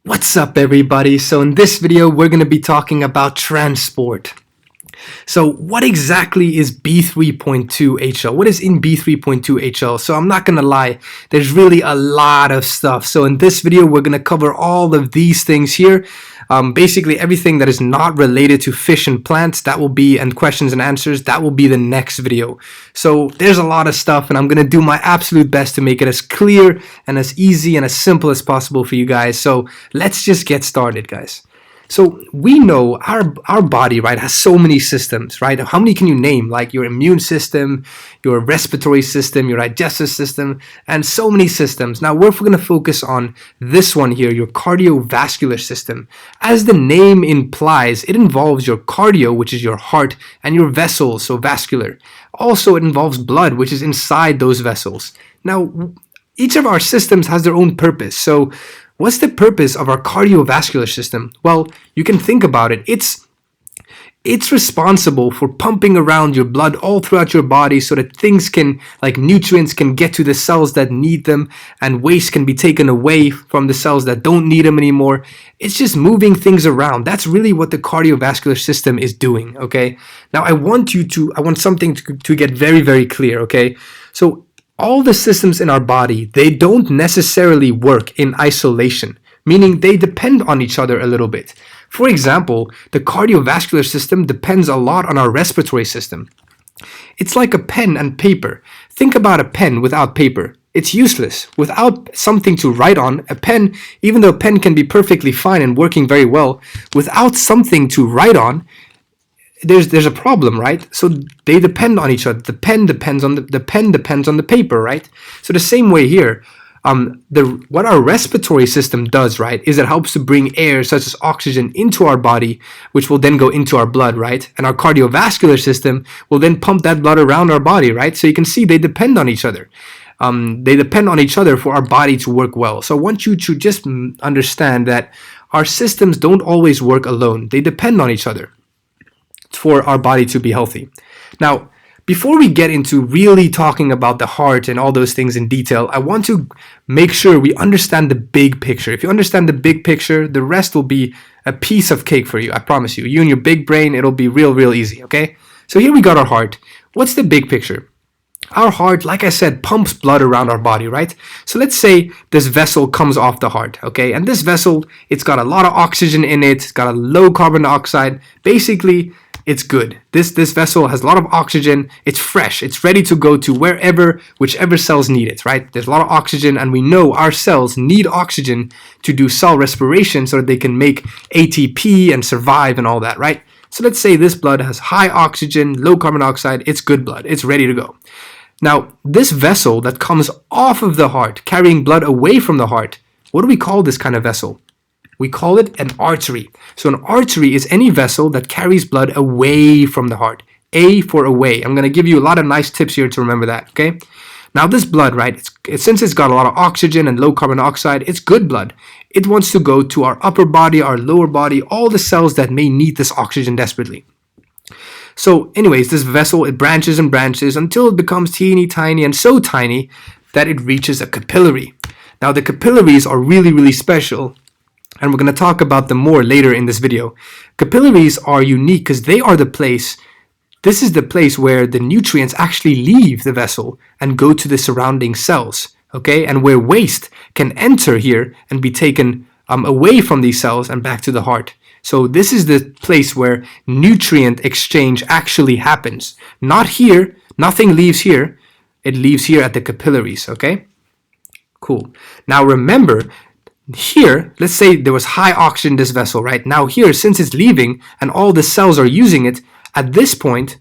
What's up, everybody? So in this video, we're going to be talking about transport. So what exactly is B3.2 HL? What is in B3.2 HL? So I'm not going to lie, there's really a lot of stuff. So in this video, we're going to cover all of these things here. Basically everything that is not related to fish and plants, that will be, and questions and answers, that will be the next video. So there's a lot of stuff, and I'm going to do my absolute best to make it as clear and as easy and as simple as possible for you guys. So let's just get started, guys. So we know our body, right, has so many systems, right? How many can you name? Like your immune system, your respiratory system, your digestive system, and so many systems. Now we're going to focus on this one here, your cardiovascular system. As the name implies, it involves your cardio, which is your heart, and your vessels, so vascular. Also, it involves blood, which is inside those vessels. Now, each of our systems has their own purpose. So what's the purpose of our cardiovascular system? Well, you can think about it. It's responsible for pumping around your blood all throughout your body so that things can, like nutrients, can get to the cells that need them, and waste can be taken away from the cells that don't need them anymore. It's just moving things around. That's really what the cardiovascular system is doing, okay? Now I want something to get very, very clear, okay? So all the systems in our body, they don't necessarily work in isolation, meaning they depend on each other a little bit. For example, the cardiovascular system depends a lot on our respiratory system. It's like a pen and paper. Think about a pen without paper. It's useless. Without something to write on, a pen, even though a pen can be perfectly fine and working very well, without something to write on, there's a problem, right? So they depend on each other. The pen depends on the paper, right? So the same way here, what our respiratory system does, right, is it helps to bring air such as oxygen into our body, which will then go into our blood, right? And our cardiovascular system will then pump that blood around our body, right? So you can see they depend on each other. They depend on each other for our body to work well. So I want you to just understand that our systems don't always work alone. They depend on each other for our body to be healthy. Now, before we get into really talking about the heart and all those things in detail, I want to make sure we understand the big picture. If you understand the big picture, the rest will be a piece of cake for you. I promise you. You and your big brain, it'll be real easy, okay? So here we got our heart. What's the big picture? Our heart, like I said, pumps blood around our body, right? So let's say this vessel comes off the heart, okay? And this vessel, it's got a lot of oxygen in it. It's got a low carbon dioxide. Basically, it's good. This vessel has a lot of oxygen. It's fresh. It's ready to go to whichever cells need it, right? There's a lot of oxygen, and we know our cells need oxygen to do cell respiration so that they can make ATP and survive and all that, right? So let's say this blood has high oxygen, low carbon dioxide. It's good blood. It's ready to go. Now, this vessel that comes off of the heart, carrying blood away from the heart, what do we call this kind of vessel? We call it an artery. So an artery is any vessel that carries blood away from the heart. A for away. I'm going to give you a lot of nice tips here to remember that, okay? Now this blood, right, since it's got a lot of oxygen and low carbon dioxide, it's good blood. It wants to go to our upper body, our lower body, all the cells that may need this oxygen desperately. So anyways, this vessel, it branches and branches until it becomes teeny tiny, and so tiny that it reaches a capillary. Now the capillaries are really special, and we're going to talk about them more later in this video. Capillaries are unique because this is the place where the nutrients actually leave the vessel and go to the surrounding cells, okay? And where waste can enter here and be taken away from these cells and back to the heart. So this is the place where nutrient exchange actually happens. Not here, nothing leaves here. It leaves here at the capillaries, okay? Cool. Now remember, here, let's say there was high oxygen in this vessel, right? Now here, since it's leaving and all the cells are using it, at this point,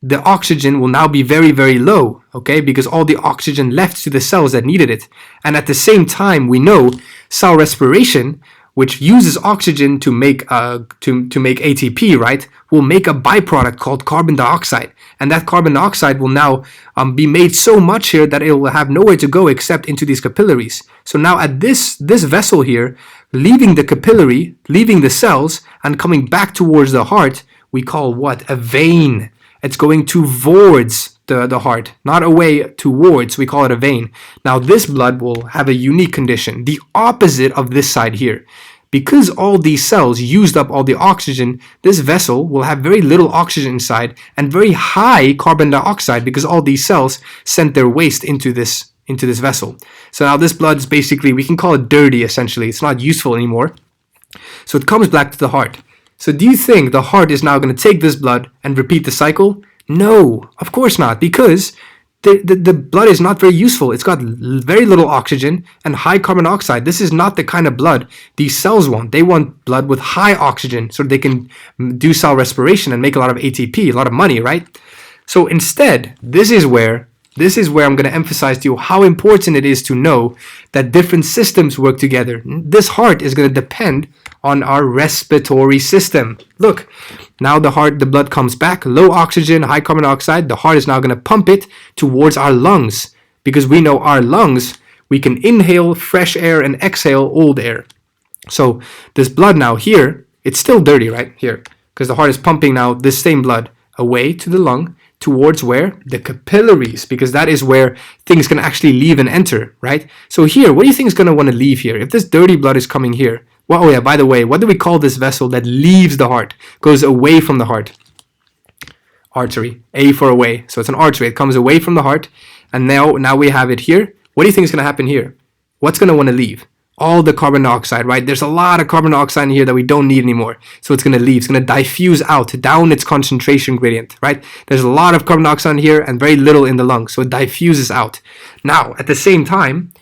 the oxygen will now be very low, okay? Because all the oxygen left to the cells that needed it. And at the same time, we know cell respiration, which uses oxygen to make ATP, right, will make a byproduct called carbon dioxide. And that carbon dioxide will now be made so much here that it will have nowhere to go except into these capillaries. So now at this vessel here, leaving the capillary, leaving the cells, and coming back towards the heart, we call what? A vein. It's going towards the heart, not away, towards. We call it a vein. Now this blood will have a unique condition, the opposite of this side here. because all these cells used up all the oxygen, this vessel will have very little oxygen inside and very high carbon dioxide because all these cells sent their waste into this vessel. So now this blood is basically, we can call it dirty essentially. It's not useful anymore. So it comes back to the heart. So do you think the heart is now going to take this blood and repeat the cycle? No, of course not, because the blood is not very useful. It's got very little oxygen and high carbon dioxide. This is not the kind of blood these cells want. They want blood with high oxygen so they can do cell respiration and make a lot of ATP, a lot of money, right? So instead, this is where I'm going to emphasize to you how important it is to know that different systems work together. This heart is going to depend on our respiratory system. Look, now the blood comes back, low oxygen, high carbon dioxide. The heart is now going to pump it towards our lungs because we know our lungs, we can inhale fresh air and exhale old air. So this blood now here, it's still dirty, right? Here, because the heart is pumping now this same blood away to the lung towards where? The capillaries, because that is where things can actually leave and enter, right? So here, what do you think is going to want to leave here? If this dirty blood is coming here, well, oh yeah, by the way, what do we call this vessel that leaves the heart, goes away from the heart? Artery, A for away. So it's an artery, it comes away from the heart, and now we have it here. What do you think is going to happen here? What's going to want to leave? All the carbon dioxide, right? There's a lot of carbon dioxide in here that we don't need anymore. So it's going to leave. It's going to diffuse out down its concentration gradient, right? There's a lot of carbon dioxide in here and very little in the lung. So it diffuses out. Now, at the same time,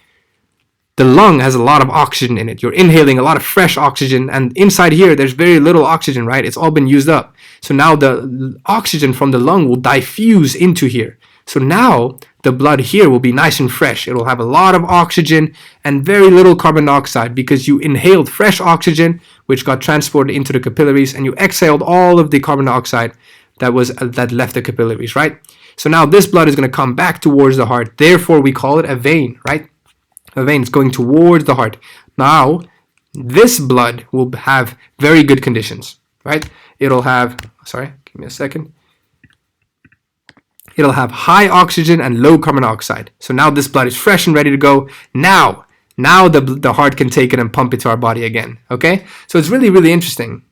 the lung has a lot of oxygen in it. You're inhaling a lot of fresh oxygen, and inside here, there's very little oxygen, right? It's all been used up. So now the oxygen from the lung will diffuse into here. So now the blood here will be nice and fresh. It will have a lot of oxygen and very little carbon dioxide because you inhaled fresh oxygen, which got transported into the capillaries, and you exhaled all of the carbon dioxide that left the capillaries, right? So now this blood is going to come back towards the heart. Therefore, we call it a vein, right? A vein is going towards the heart. Now, this blood will have very good conditions, right? It'll have, sorry, give me a second. It'll have high oxygen and low carbon dioxide. So now this blood is fresh and ready to go. Now the heart can take it and pump it to our body again, okay? So it's really, really interesting.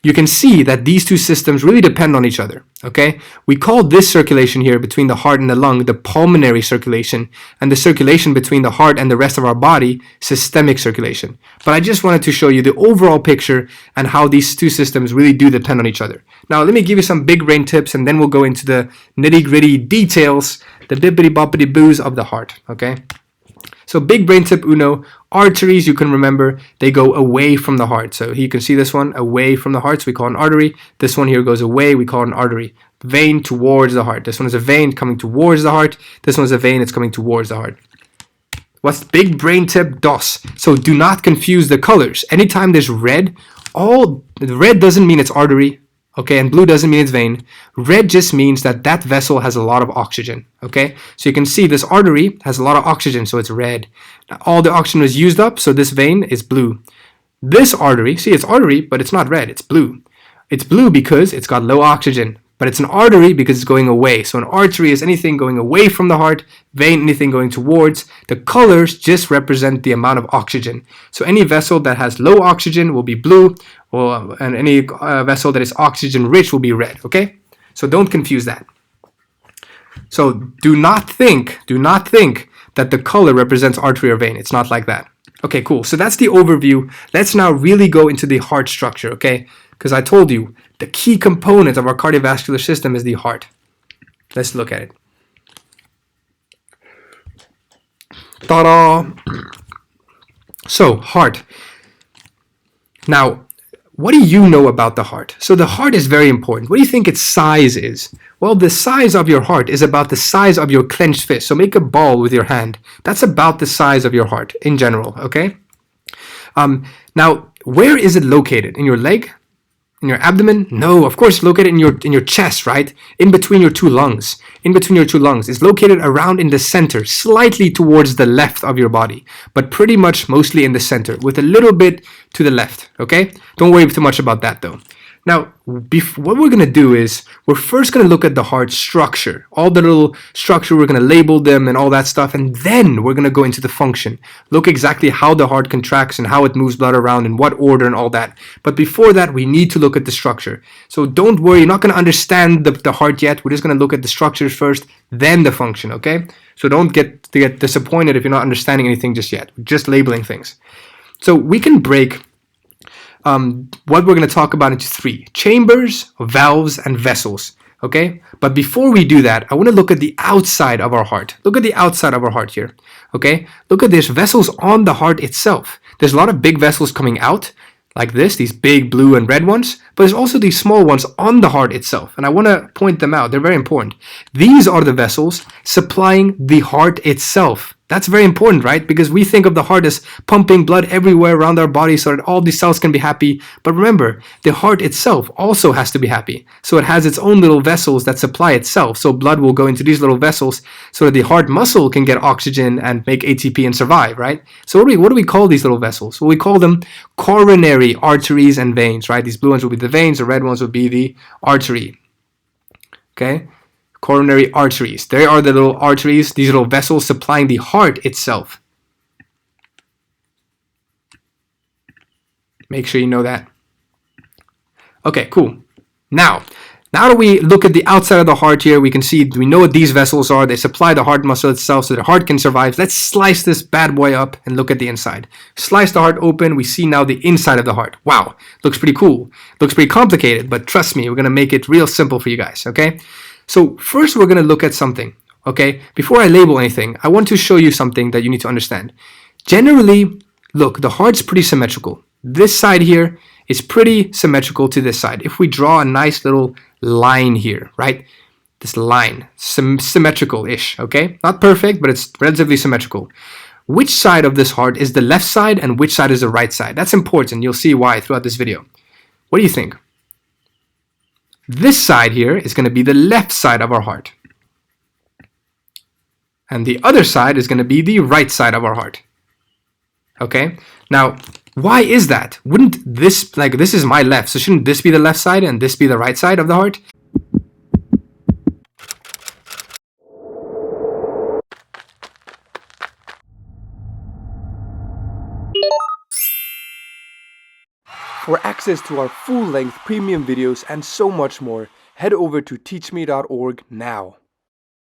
You can see that these two systems really depend on each other, okay? We call this circulation here between the heart and the lung the pulmonary circulation, and the circulation between the heart and the rest of our body, systemic circulation. But I just wanted to show you the overall picture and how these two systems really do depend on each other. Now, let me give you some big brain tips, and then we'll go into the nitty-gritty details, the bippity-boppity-boos of the heart, okay? So big brain tip uno, arteries, you can remember, they go away from the heart. So you can see this one, away from the heart, so we call it an artery. This one here goes away, we call it an artery. Vein towards the heart. This one is a vein coming towards the heart. This one is a vein, it's coming towards the heart. What's big brain tip dos? So do not confuse the colors. Anytime there's red, red doesn't mean it's artery. Okay, and blue doesn't mean it's vein. Red just means that that vessel has a lot of oxygen, okay? So you can see this artery has a lot of oxygen, so it's red. Now, all the oxygen was used up, so this vein is blue. This artery, see, it's artery, but it's not red, it's blue. It's blue because it's got low oxygen, but it's an artery because it's going away. So an artery is anything going away from the heart, vein, anything going towards. The colors just represent the amount of oxygen. So any vessel that has low oxygen will be blue, and any vessel that is oxygen rich will be red, okay? So don't confuse that. So do not think that the color represents artery or vein. It's not like that. Okay, cool. So that's the overview. Let's now really go into the heart structure, okay? Because I told you, the key component of our cardiovascular system is the heart. Let's look at it. Ta-da! So, heart. Now, what do you know about the heart? So the heart is very important. What do you think its size is? Well, the size of your heart is about the size of your clenched fist. So make a ball with your hand. That's about the size of your heart in general, okay? Now, where is it located? In your leg? In your abdomen? No, of course, it's located in your chest, right? In between your two lungs. In between your two lungs. It's located around in the center, slightly towards the left of your body, but pretty much mostly in the center, with a little bit to the left, okay? Don't worry too much about that though. Now, what we're going to do is we're first going to look at the heart structure, all the little structure, we're going to label them and all that stuff, and then we're going to go into the function, look exactly how the heart contracts and how it moves blood around, in what order and all that. But before that, we need to look at the structure. So don't worry, you're not going to understand the heart yet. We're just going to look at the structures first, then the function, okay? So don't get disappointed if you're not understanding anything just yet. We're just labeling things. So we can break what we're going to talk about into three: chambers, valves, and vessels. Okay, but before we do that, I want to look at the outside of our heart. Look at the outside of our heart here. Okay, look at this, vessels on the heart itself. There's a lot of big vessels coming out like this, these big blue and red ones, but there's also these small ones on the heart itself, and I want to point them out. They're very important. These are the vessels supplying the heart itself. That's very important, right? Because we think of the heart as pumping blood everywhere around our body so that all these cells can be happy. But remember, the heart itself also has to be happy. So it has its own little vessels that supply itself. So blood will go into these little vessels so that the heart muscle can get oxygen and make ATP and survive, right? So what do we call these little vessels? Well, we call them coronary arteries and veins, right? These blue ones will be the veins, the red ones will be the artery. Okay? Coronary arteries. They are the little arteries, these little vessels supplying the heart itself. Make sure you know that. Okay, cool. Now that we look at the outside of the heart here, we know what these vessels are. They supply the heart muscle itself so the heart can survive. Let's slice this bad boy up and look at the inside. Slice the heart open. We see now the inside of the heart. Wow, looks pretty cool. Looks pretty complicated, but trust me, we're going to make it real simple for you guys, okay? So first we're going to look at something, okay? Before I label anything, I want to show you something that you need to understand. Generally, look, the heart's pretty symmetrical. This side here is pretty symmetrical to this side. If we draw a nice little line here, right? This line, symmetrical-ish, okay? Not perfect, but it's relatively symmetrical. Which side of this heart is the left side and which side is the right side? That's important. You'll see why throughout this video. What do you think? This side here is going to be the left side of our heart. And the other side is going to be the right side of our heart. Okay? Now, why is that? Wouldn't this, this is my left, so shouldn't this be the left side and this be the right side of the heart? For access to our full-length premium videos and so much more, head over to teachme.org now.